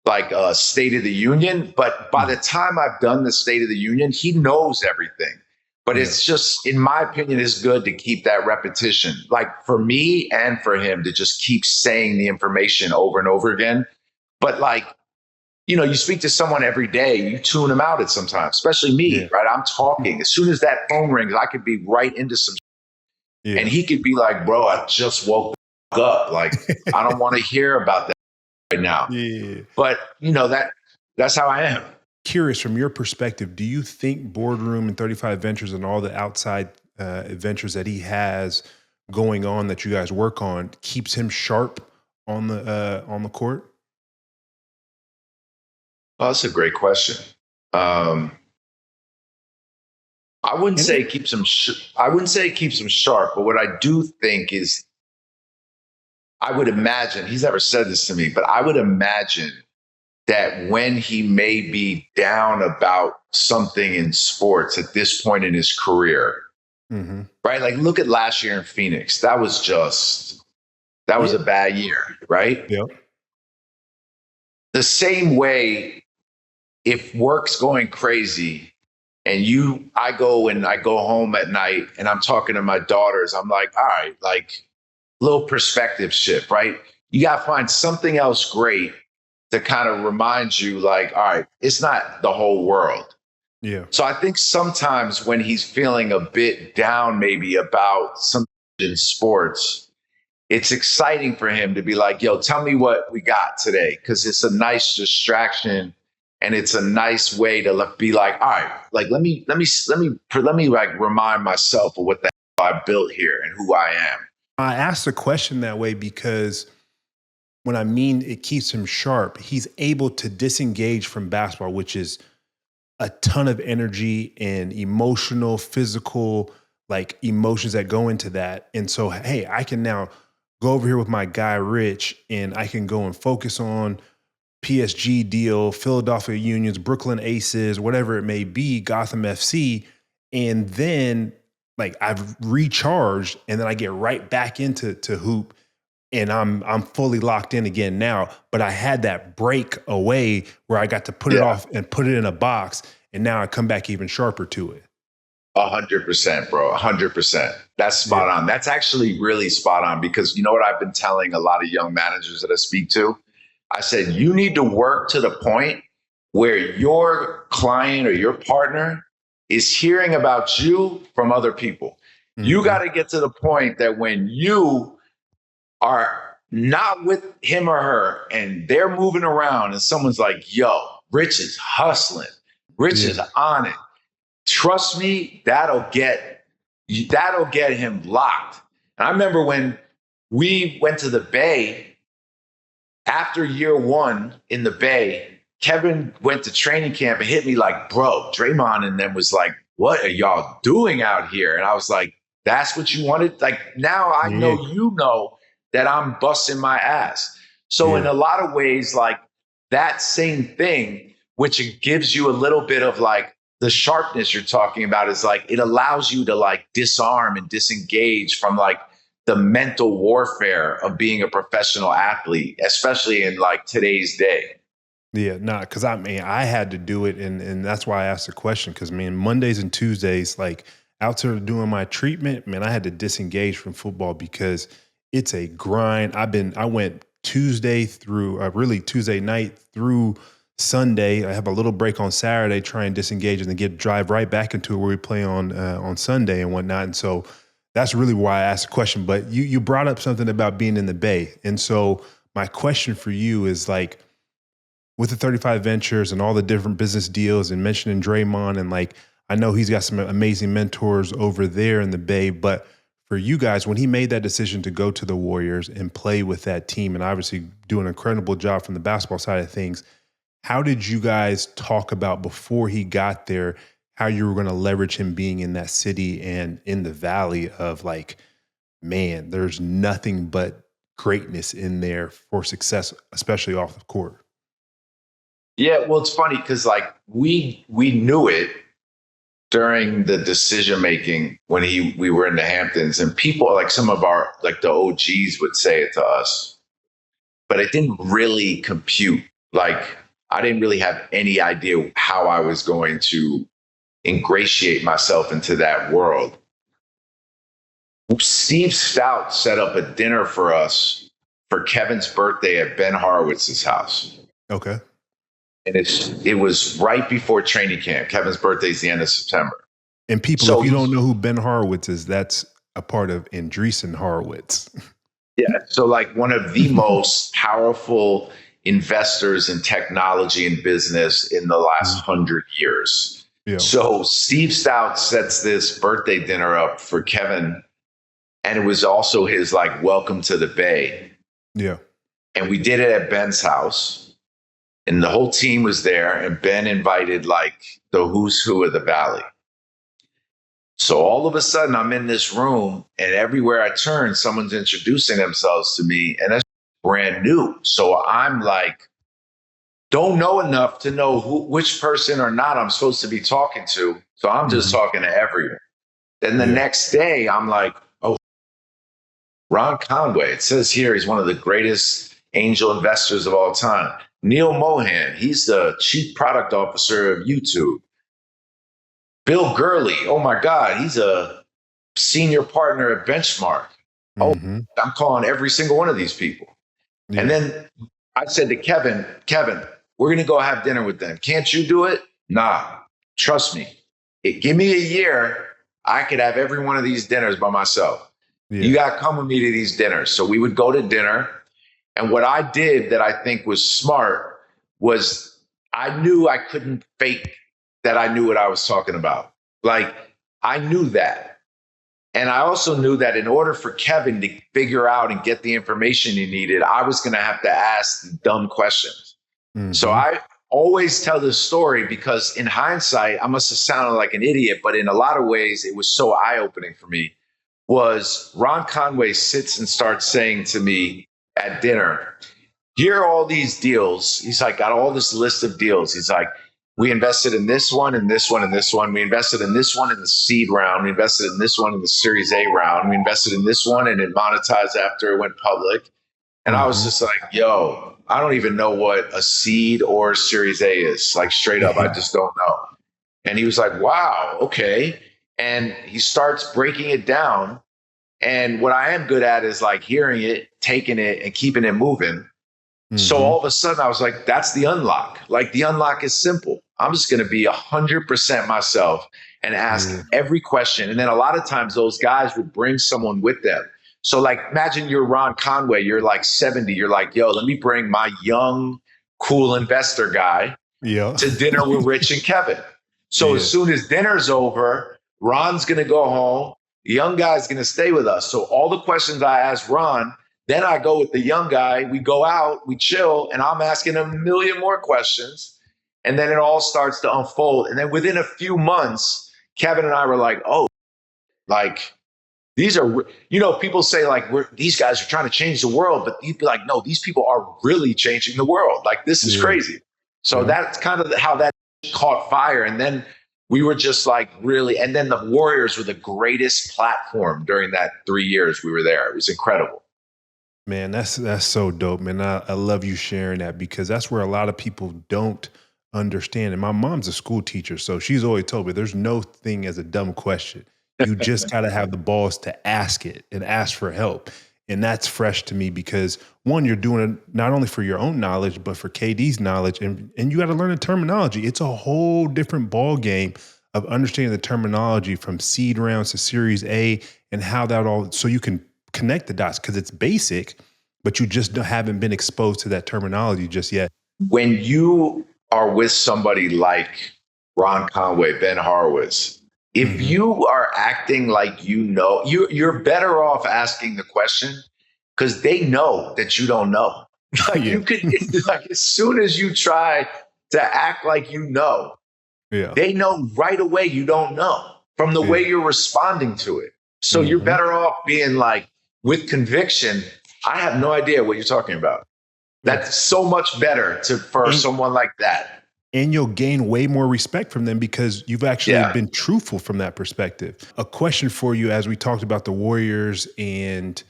like a State of the Union. But by the time I've done the State of the Union, he knows everything. But it's just, in my opinion, it's good to keep that repetition. Like for me and for him to just keep saying the information over and over again. But like, you know, you speak to someone every day, you tune them out at sometimes, especially me, right? I'm talking. As soon as that phone rings, I could be right into some.
Yeah.
And he could be like, bro, I just woke up. Like, I don't want to hear about that right now.
Yeah.
But, that's how I am.
Curious, from your perspective, do you think Boardroom and 35 Ventures and all the outside adventures that he has going on that you guys work on keeps him sharp on the court?
Oh, that's a great question. I wouldn't say it keeps him. I wouldn't say it keeps him sharp, but what I do think is, I would imagine, he's never said this to me, but I would imagine that when he may be down about something in sports at this point in his career, right? Like, look at last year in Phoenix. That was a bad year, right?
Yep.
The same way, if work's going crazy and I go home at night and I'm talking to my daughters, I'm like, all right, like, little perspective shift, right? You got to find something else great to kind of remind you, like, all right, it's not the whole world.
Yeah.
So I think sometimes when he's feeling a bit down, maybe about something in sports, it's exciting for him to be like, yo, tell me what we got today. Cause it's a nice distraction and it's a nice way to be like, all right, like, let me like remind myself of what the hell I built here and who I am.
I asked the question that way because when I mean it keeps him sharp, he's able to disengage from basketball, which is a ton of energy and emotional, physical, like emotions that go into that. And so, hey, I can now go over here with my guy, Rich, and I can go and focus on PSG deal, Philadelphia Unions, Brooklyn Aces, whatever it may be, Gotham FC. And then like I've recharged and then I get right back into hoop. And I'm fully locked in again now, but I had that break away where I got to put it off and put it in a box, and now I come back even sharper to it.
100%, bro. 100%. That's spot on. That's actually really spot on, because you know what I've been telling a lot of young managers that I speak to? I said, you need to work to the point where your client or your partner is hearing about you from other people. You got to get to the point that when you are not with him or her and they're moving around and someone's like, yo, Rich is hustling. Rich is on it. Trust me, that'll get him locked. And I remember when we went to the Bay, after year one in the Bay, Kevin went to training camp and hit me like, bro, Draymond and them was like, what are y'all doing out here? And I was like, that's what you wanted? Like, now I know that I'm busting my ass. So in a lot of ways, like, that same thing, which it gives you a little bit of like the sharpness you're talking about, is like, it allows you to like disarm and disengage from like the mental warfare of being a professional athlete, especially in like today's day.
Yeah, because I mean, I had to do it, and that's why I asked the question, because, man, Mondays and Tuesdays, like, outside of doing my treatment, man, I had to disengage from football because it's a grind. I went Tuesday through, really Tuesday night through Sunday. I have a little break on Saturday, try and disengage, and then drive right back into it where we play on Sunday and whatnot. And so that's really why I asked the question. But you brought up something about being in the Bay. And so my question for you is, like, with the 35 Ventures and all the different business deals and mentioning Draymond, and like, I know he's got some amazing mentors over there in the Bay, but for you guys, when he made that decision to go to the Warriors and play with that team and obviously do an incredible job from the basketball side of things, how did you guys talk about before he got there, how you were going to leverage him being in that city and in the valley of, like, man, there's nothing but greatness in there for success, especially off the court?
Yeah, well, it's funny because like we knew it during the decision making when we were in the Hamptons, and people like some of our like the OGs would say it to us, but it didn't really compute. Like, I didn't really have any idea how I was going to ingratiate myself into that world. Steve Stout set up a dinner for us for Kevin's birthday at Ben Horowitz's house.
Okay.
And it was right before training camp. Kevin's birthday is the end of September.
And people,
So
if you don't know who Ben Horowitz is, that's a part of Andreessen Horowitz.
Yeah. So like one of the most powerful investors in technology and business in the last 100 years.
Yeah.
So Steve Stout sets this birthday dinner up for Kevin. And it was also his like welcome to the Bay.
Yeah.
And we did it at Ben's house. And the whole team was there. And Ben invited like the who's who of the Valley. So all of a sudden, I'm in this room, and everywhere I turn, someone's introducing themselves to me, and that's brand new. So I'm like, don't know enough to know which person or not I'm supposed to be talking to. So I'm just talking to everyone. Then the next day, I'm like, oh, Ron Conway. It says here he's one of the greatest angel investors of all time. Neil Mohan, he's the chief product officer of YouTube. Bill Gurley, oh my God, he's a senior partner at Benchmark. Oh, I'm calling every single one of these people. Yeah. And then I said to Kevin, we're going to go have dinner with them. Can't you do it? Nah, trust me. Give me a year. I could have every one of these dinners by myself. Yeah. You got to come with me to these dinners. So we would go to dinner. And what I did that I think was smart was I knew I couldn't fake that I knew what I was talking about. Like, I knew that. And I also knew that in order for Kevin to figure out and get the information he needed, I was going to have to ask dumb questions. So I always tell this story because in hindsight, I must have sounded like an idiot, but in a lot of ways, it was so eye-opening for me. Was Ron Conway sits and starts saying to me at dinner, here are all these deals. He's like, got all this list of deals. He's like, we invested in this one and this one and this one. We invested in this one in the seed round. We invested in this one in the Series A round. We invested in this one and it monetized after it went public. And I was just like, yo, I don't even know what a seed or Series A is. Like straight up, I just don't know. And he was like, wow, okay. And he starts breaking it down. And what I am good at is like hearing it, taking it, and keeping it moving. So all of a sudden I was like, that's the unlock. Like the unlock is simple. I'm just going to be 100% myself and ask every question. And then a lot of times those guys would bring someone with them. So like, imagine you're Ron Conway, you're like 70. You're like, yo, let me bring my young, cool investor guy to dinner with Rich and Kevin. So as soon as dinner's over, Ron's going to go home. The young guy's going to stay with us. So all the questions I asked Ron, then I go with the young guy, we go out, we chill, and I'm asking him a million more questions. And then it all starts to unfold. And then within a few months, Kevin and I were like, oh, like these are, people say like, these guys are trying to change the world, but you'd be like, no, these people are really changing the world. Like this is crazy. So that's kind of how that caught fire. And then we were just like really, and then the Warriors were the greatest platform during that 3 years we were there. It was incredible.
Man, that's so dope, man. I love you sharing that because that's where a lot of people don't understand. And my mom's a school teacher, so she's always told me there's no thing as a dumb question. You just got to have the balls to ask it and ask for help. And that's fresh to me because one, you're doing it not only for your own knowledge, but for KD's knowledge. And you got to learn the terminology. It's a whole different ball game of understanding the terminology from seed rounds to Series A and how that all, so you can connect the dots because it's basic, but you just haven't been exposed to that terminology just yet.
When you are with somebody like Ron Conway, Ben Horowitz, if you are acting like you're better off asking the question because they know that you don't know. Like you could, like as soon as you try to act like they know right away you don't know from the way you're responding to it. So you're better off being like, with conviction, I have no idea what you're talking about. That's so much better for someone like that.
And you'll gain way more respect from them because you've actually been truthful from that perspective. A question for you, as we talked about the Warriors and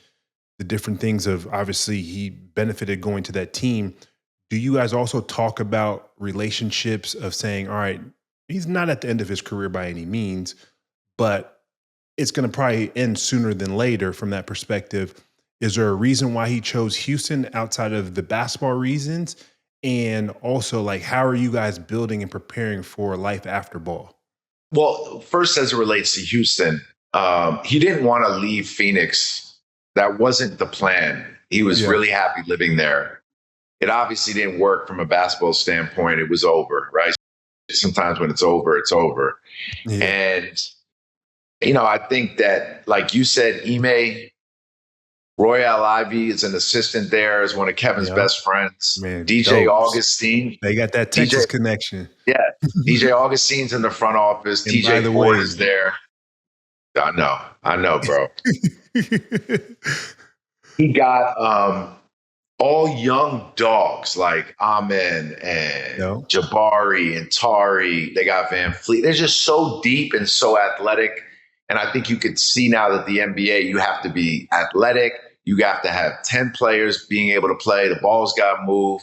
the different things of obviously he benefited going to that team. Do you guys also talk about relationships of saying, all right, he's not at the end of his career by any means, but it's going to probably end sooner than later from that perspective. Is there a reason why he chose Houston outside of the basketball reasons? And also, like, how are you guys building and preparing for life after ball?
Well, first, as it relates to Houston, he didn't want to leave Phoenix. That wasn't the plan. He was really happy living there. It obviously didn't work from a basketball standpoint. It was over, right? Sometimes when it's over, it's over.
Yeah.
And, I think that, like you said, Ime Royale Ivy is an assistant there, is one of Kevin's best friends.
Man,
DJ
dope.
Augustine.
They got that Texas connection.
Yeah. DJ Augustine's in the front office.
And by
TJ
the
Ford
way,
is there. I know, bro. He got all young dogs like Amen and Jabari and Tari. They got Van Fleet. They're just so deep and so athletic. And I think you could see now that the NBA, you have to be athletic. You have to have 10 players being able to play. The ball's got to move.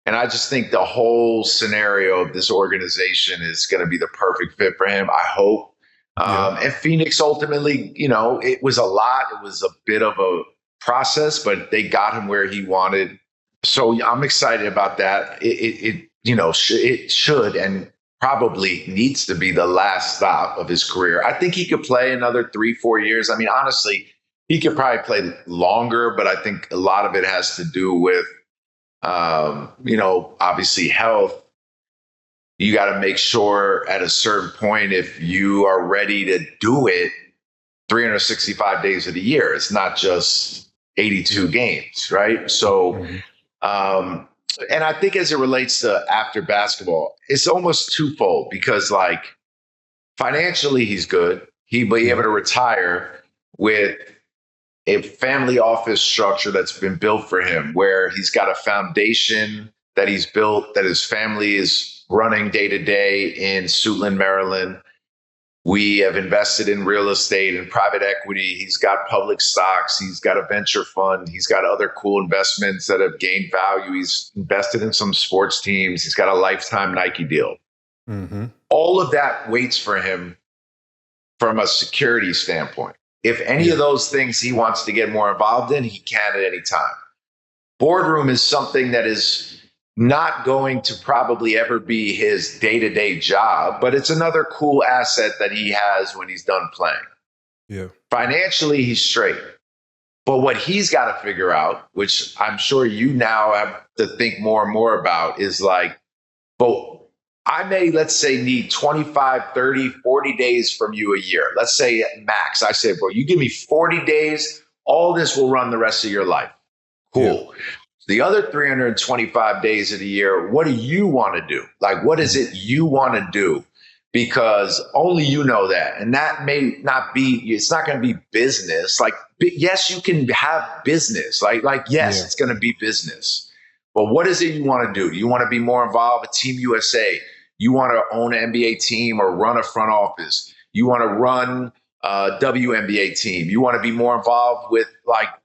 And I just think the whole scenario of this organization is going to be the perfect fit for him, I hope. And Phoenix ultimately, it was a lot. It was a bit of a process, but they got him where he wanted. So I'm excited about that. It should and probably needs to be the last stop of his career. I think he could play another 3-4 years. I mean, honestly, he could probably play longer, but I think a lot of it has to do with, obviously health. You got to make sure at a certain point, if you are ready to do it 365 days of the year, it's not just 82 games, right? So, and I think as it relates to after basketball, it's almost twofold because financially he's good. He'll be able to retire with a family office structure that's been built for him, where he's got a foundation that he's built, that his family is running day to day in Suitland, Maryland. We have invested in real estate and private equity. He's got public stocks. He's got a venture fund. He's got other cool investments that have gained value. He's invested in some sports teams. He's got a lifetime Nike deal. All of that waits for him from a security standpoint. If any of those things he wants to get more involved in, he can at any time. Boardroom is something that is not going to probably ever be his day-to-day job, but it's another cool asset that he has when he's done playing.
Yeah.
Financially, he's straight. But what he's got to figure out, which I'm sure you now have to think more and more about, is but I may, let's say, need 25, 30, 40 days from you a year. Let's say at max. I say, bro, you give me 40 days, all this will run the rest of your life. Cool. Yeah. The other 325 days of the year, what do you want to do? What is it you want to do? Because only you know that. And that may not be, it's not going to be business. Yes, you can have business. Yes, it's going to be business. But what is it you want to do? You want to be more involved with Team USA? You want to own an NBA team or run a front office? You want to run a WNBA team? You want to be more involved with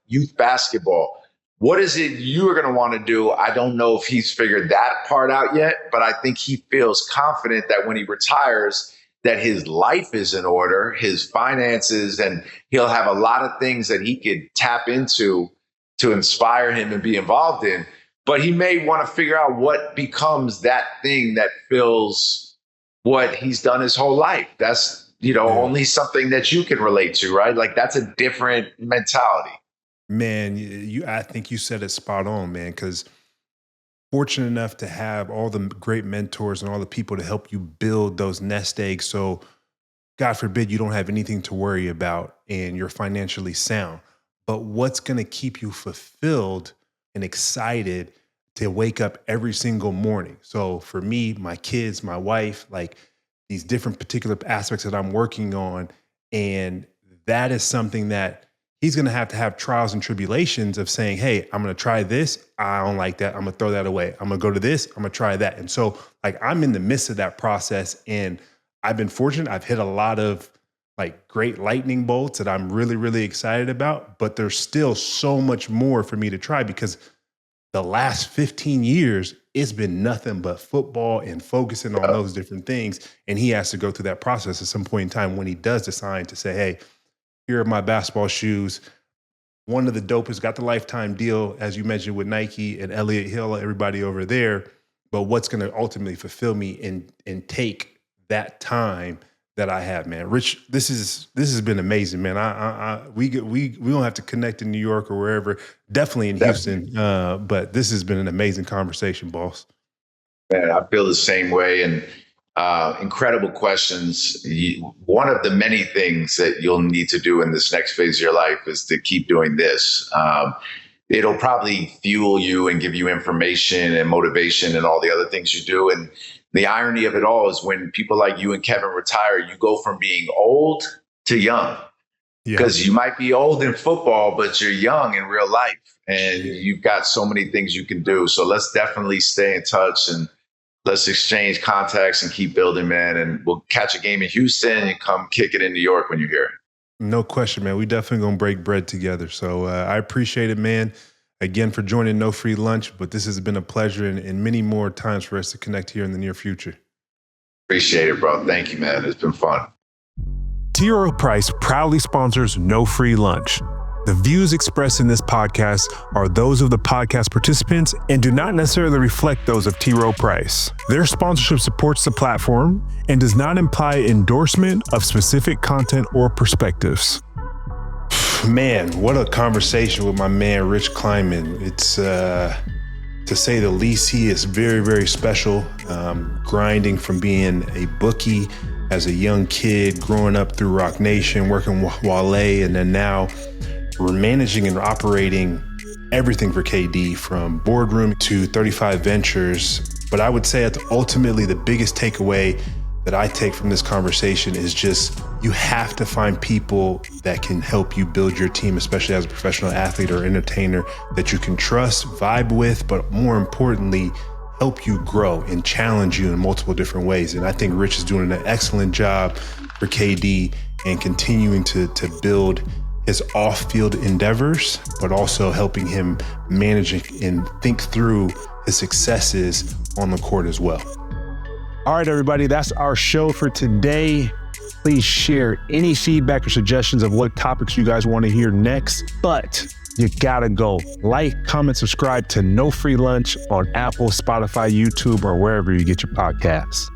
youth basketball? What is it you're going to want to do? I don't know if he's figured that part out yet, but I think he feels confident that when he retires, that his life is in order, his finances, and he'll have a lot of things that he could tap into to inspire him and be involved in. But he may want to figure out what becomes that thing that fills what he's done his whole life. That's, only something that you can relate to, right? That's a different mentality.
Man, I think you said it spot on, man, because fortunate enough to have all the great mentors and all the people to help you build those nest eggs. So God forbid you don't have anything to worry about and you're financially sound. But what's going to keep you fulfilled and excited to wake up every single morning? So for me, my kids, my wife, these different particular aspects that I'm working on. And that is something that he's going to have trials and tribulations of saying, hey, I'm going to try this. I don't like that. I'm going to throw that away. I'm going to go to this. I'm going to try that. And so I'm in the midst of that process, and I've been fortunate. I've hit a lot of great lightning bolts that I'm really, really excited about, but there's still so much more for me to try because the last 15 years, it's been nothing but football and focusing on those different things. And he has to go through that process at some point in time when he does decide to say, hey, here are my basketball shoes. One of the dopest, got the lifetime deal, as you mentioned, with Nike and Elliott Hill, everybody over there. But what's going to ultimately fulfill me and take that time that I have, man. Rich, this has been amazing, man. We don't have to connect in New York or wherever, definitely in Houston. But this has been an amazing conversation, boss.
Man, I feel the same way. And incredible questions. One of the many things that you'll need to do in this next phase of your life is to keep doing this. It'll probably fuel you and give you information and motivation and all the other things you do. And the irony of it all is when people like you and Kevin retire, you go from being old to young. Because you might be old in football, but you're young in real life. And you've got so many things you can do. So let's definitely stay in touch and let's exchange contacts and keep building, man. And we'll catch a game in Houston and come kick it in New York when you're here.
No question, man. We definitely going to break bread together. So I appreciate it, man. Again, for joining No Free Lunch, but this has been a pleasure and many more times for us to connect here in the near future.
Appreciate it, bro. Thank you, man. It's been fun.
T. Rowe Price proudly sponsors No Free Lunch. The views expressed in this podcast are those of the podcast participants and do not necessarily reflect those of T. Rowe Price. Their sponsorship supports the platform and does not imply endorsement of specific content or perspectives. Man, what a conversation with my man, Rich Kleiman. It's, to say the least, he is very, very special. Grinding from being a bookie as a young kid, growing up through Rock Nation, working with Wale, and then now we're managing and operating everything for KD, from Boardroom to 35 Ventures. But I would say that ultimately the biggest takeaway that I take from this conversation is just you have to find people that can help you build your team, especially as a professional athlete or entertainer, that you can trust, vibe with, but more importantly, help you grow and challenge you in multiple different ways. And I think Rich is doing an excellent job for KD and continuing to build his off-field endeavors, but also helping him manage and think through his successes on the court as well. All right, everybody, that's our show for today. Please share any feedback or suggestions of what topics you guys want to hear next. But you gotta go. Like, comment, subscribe to No Free Lunch on Apple, Spotify, YouTube, or wherever you get your podcasts.